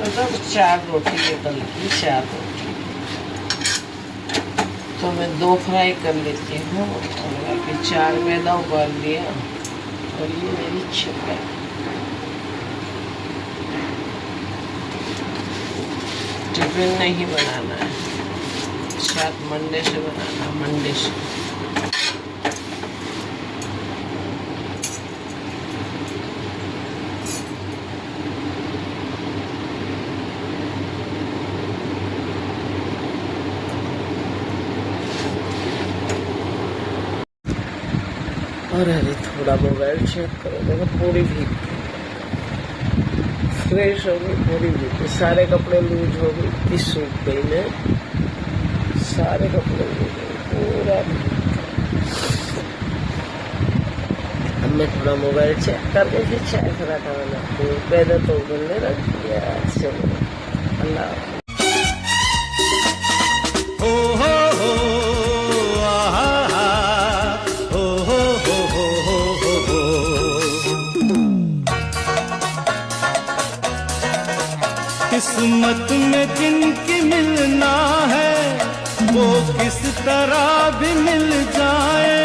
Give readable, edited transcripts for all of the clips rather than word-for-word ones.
मतलब 4 रोटी ये बल्कि 4 रोटी, तो मैं 2 फ्राई कर लेती हूँ और बाकी 4 मैदा उबाल लिया। और ये मेरी चिकन, टिफिन नहीं बनाना है, शायद मंडे से बनाना, मंडे से। और अरे थोड़ा मोबाइल चेक करो, देखो पूरी भीग गई, फ्रेश हो गई, पूरी भीग गई, सारे कपड़े लूज हो गई, इतनी सूख गई मैं, सारे कपड़े लूज हो गए पूरा। अब मैं थोड़ा मोबाइल चेक करके फिर चाय पराठा बनाती हूँ। पहले तो उबलने रख दिया। चलो अल्लाह। किस्मत में जिनकी मिलना है वो किस तरह भी मिल जाए,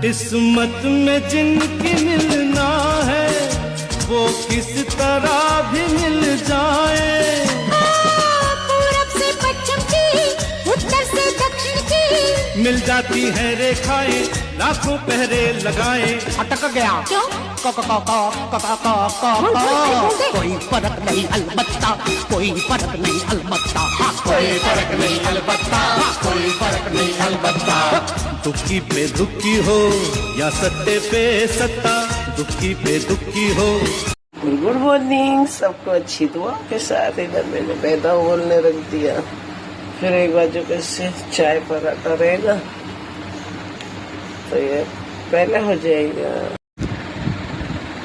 किस्मत में जिनकी मिलना है वो किस तरह भी मिल जाए। पूरब से पश्चिम की, उत्तर से दक्षिण की, मिल जाती है रेखाएं, लाखों पहरे लगाए। अटक गया क्यों? कोई फर्क नहीं अलबत्ता, कोई फर्क नहीं अलबत्ता, कोई फर्क नहीं अलबत्ता, कोई फर्क नहीं अलबत्ता। दुखी पे दुखी हो या सत्ते पे सत्ता, दुखी पे दुखी हो। गुड मॉर्निंग सबको, अच्छी दुआ के साथ इधर मैंने मैदा उबलने रख दिया। फिर एक बाजू पे से चाय पराठा रहेगा तो ये पहले हो जाएगा।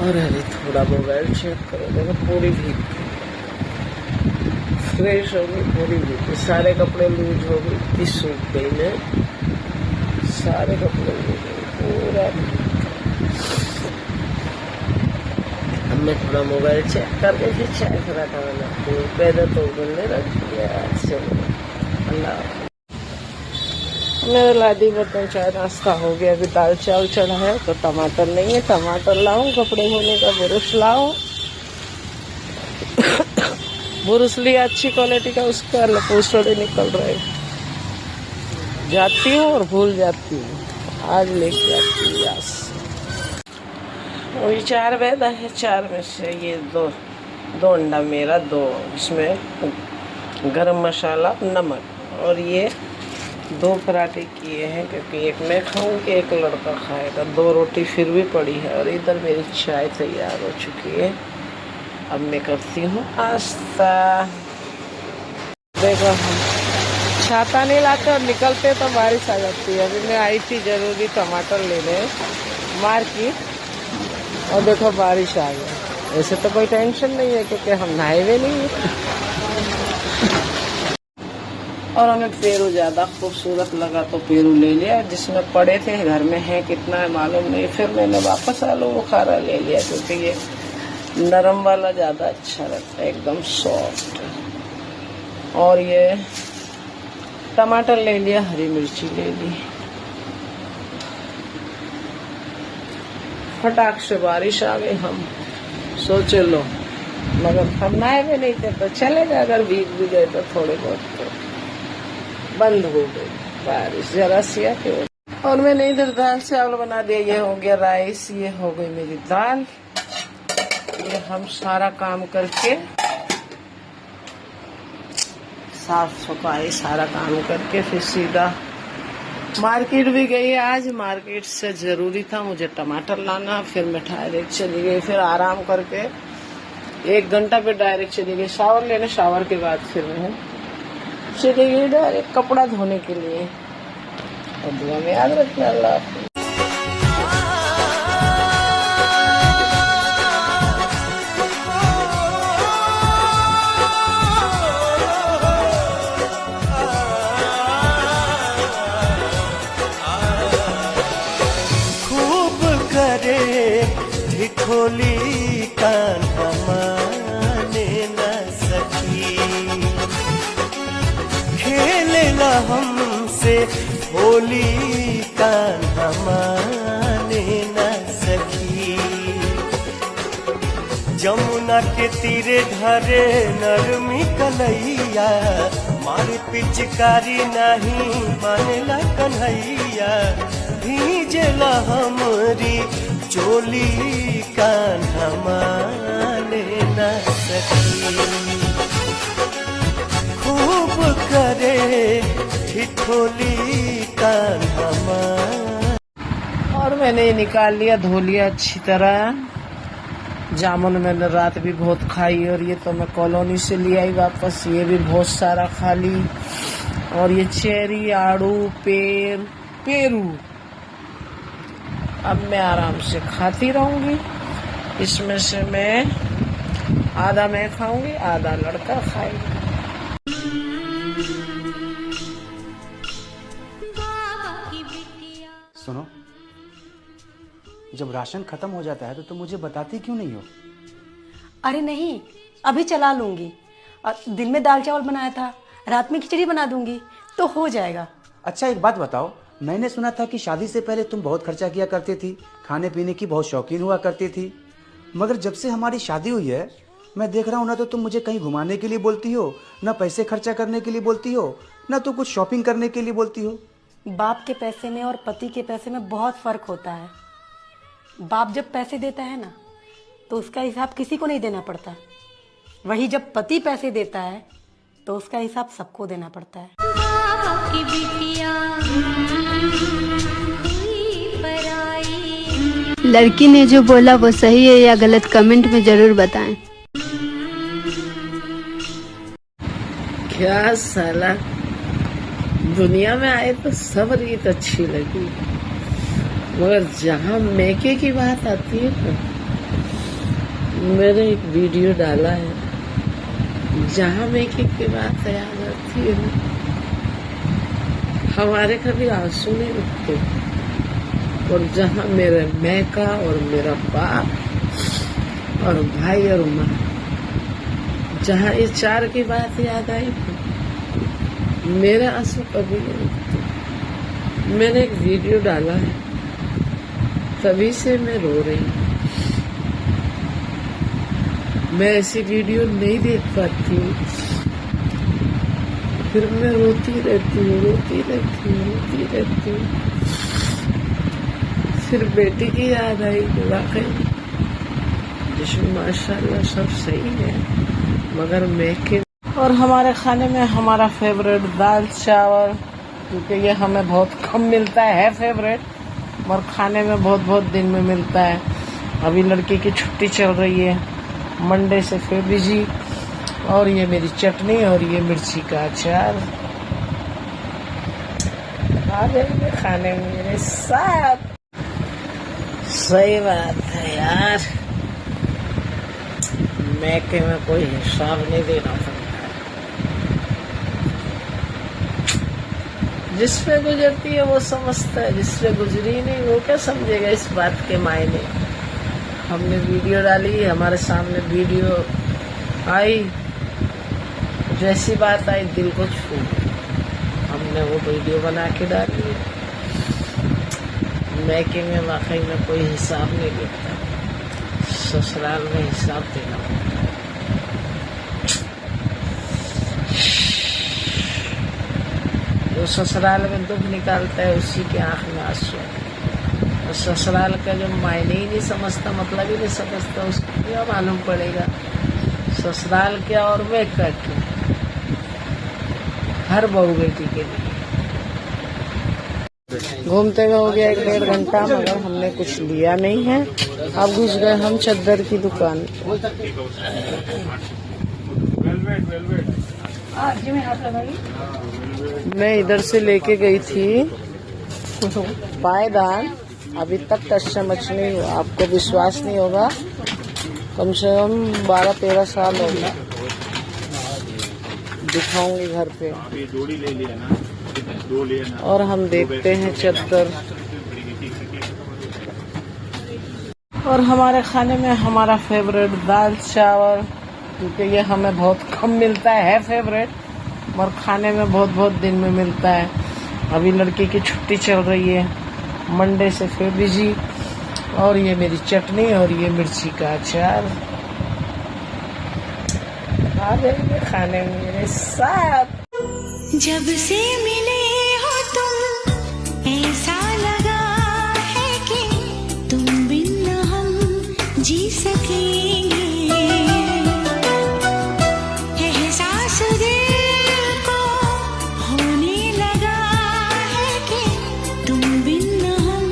और अरे थोड़ा मोबाइल चेक करो, देखो पूरी भीग गई, फ्रेश हो गई, पूरी भीग गई, सारे कपड़े लूज हो गई, इतनी सूख गई मैं, सारे कपड़े लूज हो गए पूरा। अब मैं थोड़ा मोबाइल चेक करके फिर चाय पराठा बनाती हूँ। पहले तो उबलने रख दिया। चलो अल्लाह। मेरा लादी बर्तन चाय नाश्ता हो गया। अभी दाल चावल चढ़ा है तो टमाटर नहीं है, टमाटर लाऊं, कपड़े धोने का ब्रश लाऊं। ब्रश लिया अच्छी क्वालिटी का, उसका लपूसड़े निकल रहे, जाती हूँ और भूल जाती हूँ, आज लेके जाती हूँ। यस, वही 4 मैदा है, 4 में से ये दो अंडा मेरा, 2 इसमें गरम मसाला, नमक, और ये 2 पराठे किए हैं क्योंकि एक मैं खाऊंगी, एक लड़का खाएगा। 2 रोटी फिर भी पड़ी है। और इधर मेरी चाय तैयार हो चुकी है। अब मैं करती हूँ नाश्ता। देखो हम छाता नहीं लाते और निकलते तो बारिश आ जाती है। अभी मैं आई थी जरूरी टमाटर लेने मार्केट, और देखो बारिश आ गया। ऐसे तो कोई टेंशन नहीं है क्योंकि हम नहाए हुए नहीं है। और हमें पेरू ज़्यादा खूबसूरत लगा तो पेरू ले लिया, जिसमें पड़े थे घर में है कितना है मालूम नहीं। फिर मैंने वापस आलू बुखारा ले लिया क्योंकि ये नरम वाला ज़्यादा अच्छा लगता है, एकदम सॉफ्ट। और ये टमाटर ले लिया, हरी मिर्ची ले ली। फटाक से बारिश आ गई, हम सोचे लो, मगर हम नहाए भी नहीं थे तो चलेगा, अगर भीग भी गए तो थोड़े बहुत तो बंद हो गई बारिश जरा सी आके। और मैंने इधर दाल चावल बना दिया, ये हो गया राइस, ये हो गई मेरी दाल। ये हम सारा काम करके, साफ सफाई सारा काम करके फिर सीधा मार्केट भी गई। आज मार्केट से जरूरी था मुझे टमाटर लाना। फिर मैं डायरेक्ट चली गई, फिर आराम करके 1 घंटा पे डायरेक्ट चली गई शावर लेने। शावर के बाद फिर मैं चली गई डायरेक्ट कपड़ा धोने के लिए। और दुआ में याद रखना, अल्लाह हाफिज़। खूब करे ठिठोली कान्हा माने न सकी, खेलेला हमसे होली कान्हा माने न सकी। जमुना के तीरे ढरे नरमी कलैया, मारी पिचकारी नहीं मानेला कन्हैया, भीजेला हमरी चोली कान्हा माने न सकी। खूब करे ठिठोली कान्हा माने। और मैंने ये निकाल लिया, धो लिया अच्छी तरह। जामुन मैंने रात भी बहुत खाई और ये तो मैं कॉलोनी से ले आई वापस, ये भी बहुत सारा खा ली। और ये चेरी, आड़ू, पेरू अब मैं आराम से खाती रहूंगी। इसमें से मैं आधा मैं खाऊंगी, आधा लड़का खाएगा। सुनो, जब राशन खत्म हो जाता है तो तुम मुझे बताती क्यों नहीं हो? अरे नहीं, अभी चला लूंगी। दिन में दाल चावल बनाया था, रात में खिचड़ी बना दूंगी तो हो जाएगा। अच्छा एक बात बताओ, मैंने सुना था कि शादी से पहले तुम बहुत खर्चा किया करती थी, खाने पीने की बहुत शौकीन हुआ करती थी, मगर जब से हमारी शादी हुई है मैं देख रहा हूँ ना तो तुम मुझे कहीं घुमाने के लिए बोलती हो, ना पैसे खर्चा करने के लिए बोलती हो, ना तो कुछ शॉपिंग करने के लिए बोलती हो। बाप के पैसे में और पति के पैसे में बहुत फर्क होता है। बाप जब पैसे देता है ना तो उसका हिसाब किसी को नहीं देना पड़ता, वही जब पति पैसे देता है तो उसका हिसाब सबको देना पड़ता है। लड़की ने जो बोला वो सही है या गलत, कमेंट में जरूर बताएं। क्या साला, दुनिया में आए तो सब रीत अच्छी लगी, मगर जहाँ मैके की बात आती है ना, मैंने एक वीडियो डाला है, जहाँ मैके की बात याद आती है ना, हमारे कभी आंसू नहीं रुकते। और जहाँ मेरे मैका और मेरा बाप और भाई और माँ, जहाँ ये चार की बात याद आई, मेरे आंसू कभी नहीं रुकते। मैंने एक वीडियो डाला है, तभी से मैं रो रही हूँ। मैं ऐसी वीडियो नहीं देख पाती हूँ, फिर मैं रोती रहती हूँ। फिर बेटी की याद आई, वाकई जिसमें माशाल्लाह सब सही है, मगर मैके। और हमारे खाने में हमारा फेवरेट दाल चावल, क्योंकि ये हमें बहुत कम मिलता है फेवरेट, और खाने में बहुत दिन में मिलता है। अभी लड़की की छुट्टी चल रही है, मंडे से फिर बिजी। और ये मेरी चटनी और ये मिर्ची का अचार, आ जाइए खाने में मेरे साथ। सही बात है यार, मैके में कोई हिसाब नहीं देना पड़ता है। जिस पे गुजरती है वो समझता है, जिस पे गुजरी नहीं वो क्या समझेगा इस बात के मायने। हमने वीडियो डाली, हमारे सामने वीडियो आई, जैसी बात आई दिल को छू, हमने वो वीडियो बना के डाली है। मैके में वाकई में कोई हिसाब नहीं देता, ससुराल में हिसाब देना पड़ता है। जो ससुराल में दुख निकालता है उसी की आंख में आंसू है, और ससुराल का जो मायने ही नहीं समझता, मतलब ही नहीं समझता, उसको क्या मालूम पड़ेगा ससुराल क्या और मैका क्या। हर बहू बेटी के लिए घूमते हुए हो गया 1-1.5 घंटा, मगर हमने कुछ लिया नहीं है। अब घुस गए हम चद्दर की दुकान। मैं इधर से लेके गई थी पायदान, अभी तक टच नहीं हुआ। आपको विश्वास नहीं होगा, कम से कम 12-13 साल हो गया। दिखाऊंगी घर पे। और हम देखते हैं चद्दर। और हमारे खाने में हमारा फेवरेट दाल चावल, क्योंकि ये हमें बहुत कम मिलता है फेवरेट, और खाने में बहुत बहुत दिन में मिलता है। अभी लड़की की छुट्टी चल रही है, मंडे से फिर बिजी। और ये मेरी चटनी और ये मिर्ची का अचार, आ जाइए खाने में मेरे साथ। जब से मिले हो तुम, ऐसा लगा है कि तुम बिन न हम जी सकेंगे। एहसास दिल को होने लगा है कि तुम बिन न हम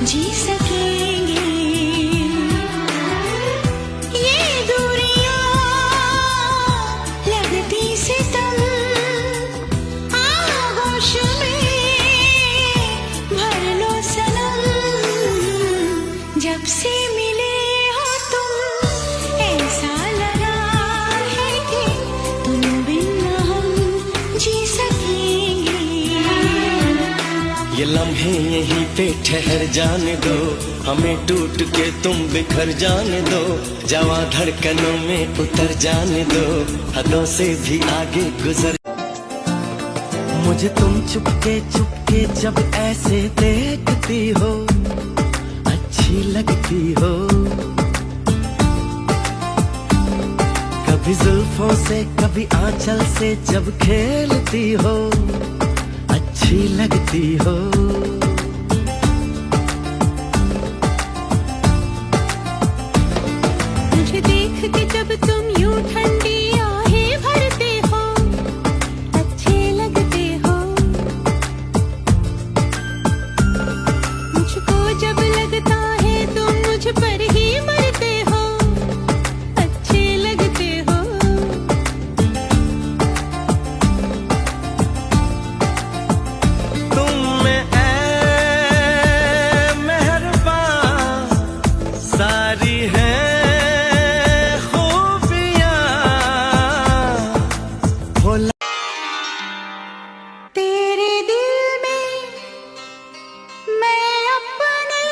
जी सकेंगे। ये दूरियां लगती सितम, आगोश में भर लो सनम। जब से मिले हो तुम, ऐसा लगा है कि तुम बिन न हम जी सकेंगे। ये लम्हे यहीं पे ठहर जाने दो, हमें टूट के तुम बिखर जाने दो। जवां धड़कनों में उतर जाने दो, हदों से भी आगे गुजर। मुझे तुम चुपके चुपके जब ऐसे देखती हो, अच्छी लगती हो। कभी जुल्फों से कभी आंचल से जब खेलती हो, अच्छी लगती हो। मुझे देख के जब तुम यूं ठंडी आहें भरते हो, अच्छे लगते हो। मुझको जब लगता है तुम मुझ पर ही मरते हो, अच्छे लगते हो। तुम में ऐ मेहरबान सारी है खूबियां। भोला तेरे दिल में मैं अपने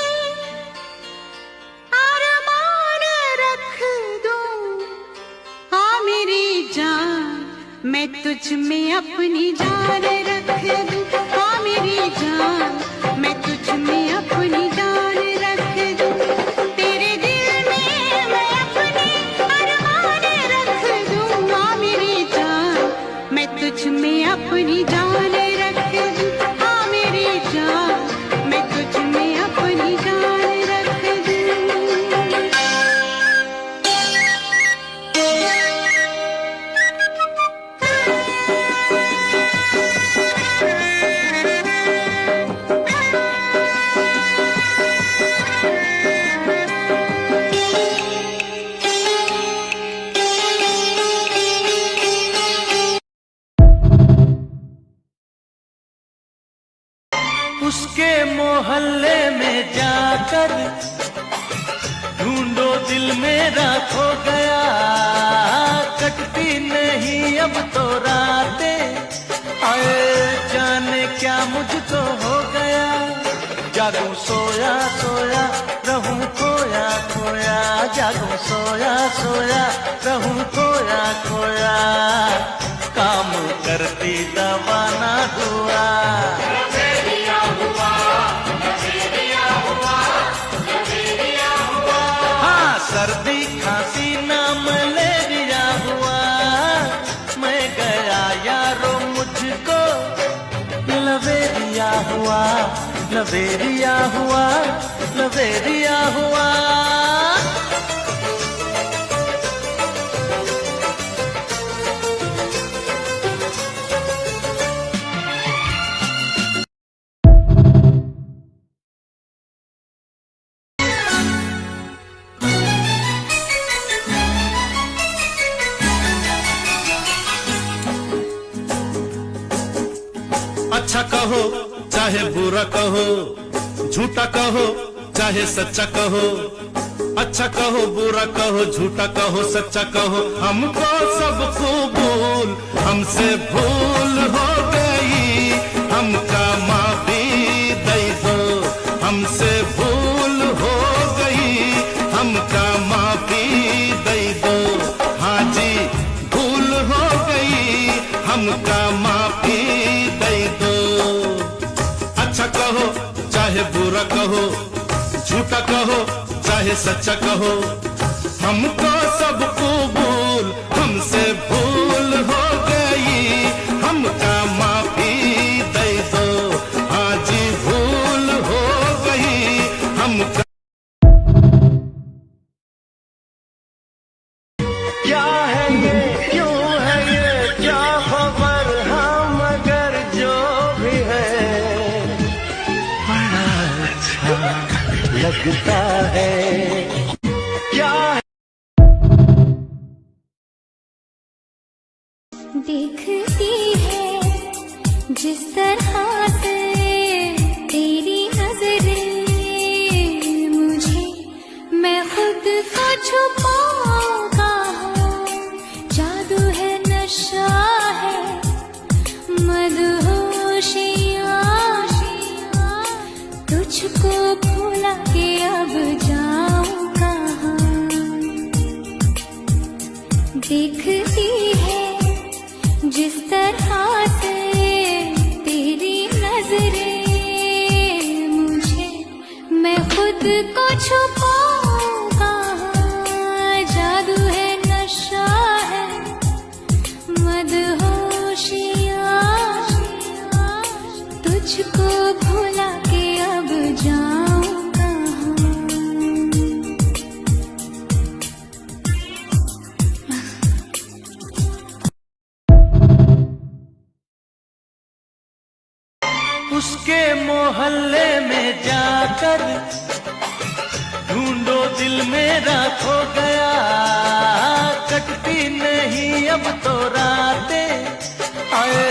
अरमान रख दूं। हाँ मेरी जान, मैं तुझ में अपनी जान रख दूं। हाँ मेरी जान, मैं तुझ में अपनी जान रख दूं। तेरे दिल में मैं अपने अरमान रख दूं। हाँ मेरी जान, मैं तुझ में अपनी जान रख दूं। हाँ मेरी जान, मैं तुझ में अपनी जान रख दूं। उसके मोहल्ले में जाकर ढूंढो दिल मेरा खो गया। कटती नहीं अब तो रातें, आए जाने क्या मुझको हो गया। जागूं सोया सोया रहूं खोया खोया, जागूं सोया सोया रहूं खोया खोया। काम करती दवा ना दुआ। हाँ सर्दी खांसी ना मलेरिया हुआ। मैं गया यारो मुझको लवेरिया हुआ, लवेरिया हुआ, लवेरिया हुआ। अच्छा कहो चाहे बुरा कहो, झूठा कहो चाहे सच्चा कहो। अच्छा कहो बुरा कहो झूठा कहो सच्चा कहो, हमको सब कबूल। हमसे भूल हो गई हमका माफी दे दो। हमसे भूल हो गई कहो झूठा कहो चाहे सच्चा कहो, हमको सब कबूल, हमसे भूल हो गई, हमका माफी दे दो, हाँ जी भूल हो गई हमका। क्या है ये क्यों है ये क्या खबर, हाँ मगर जो भी है बड़ा अच्छा लगता है। क्या देखती है जिस तरह से तेरी नजरें मुझे, मैं खुद को छुपाऊं कहाँ, जादू है नशा है मदहोशियाँ, तुझको भुला के अब जाऊं कहाँ। देखती है जिस तरह से तेरी नजरें मुझे, मैं खुद को छुपाऊं कहाँ, जादू है नशा है मदहोशियाँ, तुझको भुला के अब जाऊं कहाँ। उसके मोहल्ले में जाकर ढूंढो दिल मेरा खो गया, कटती नहीं अब तो रातें, आए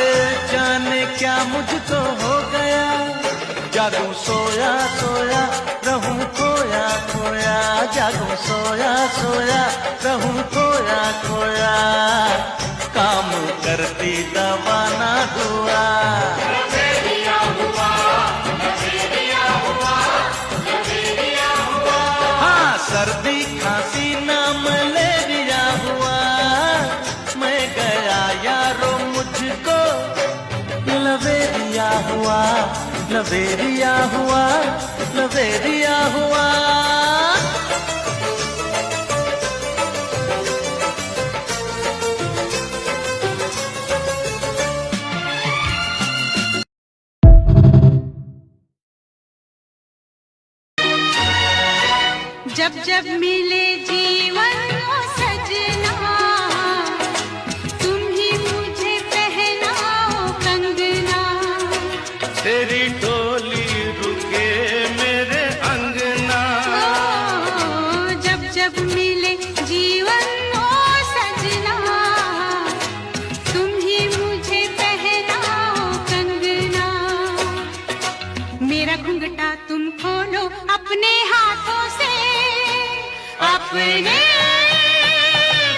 जाने क्या मुझको हो गया, जागूं सोया सोया रहूं खोया खोया, जागूं सोया सोया रहूं खोया खोया, काम करती दवा ना दुआ। सर्दी खांसी ना मलेरिया हुआ, मैं गया यारो मुझको लवेरिया हुआ, लवेरिया हुआ, लवेरिया हुआ। जब जब मिले जीवन ओ सजना, तुम ही मुझे पहनाओ कंगना, तेरी डोली रुके मेरे अंगना। जब जब मिले जीवन ओ सजना, तुम ही मुझे पहनाओ कंगना, मेरा घुंघटा तुम खोलो अपने हाथों से, अपने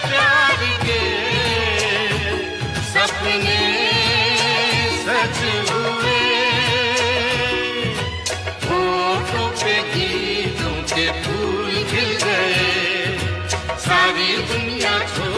प्यार के सपने सच हुए, होठों पे गीतों के फूल खिल गए, सारी दुनिया छोड़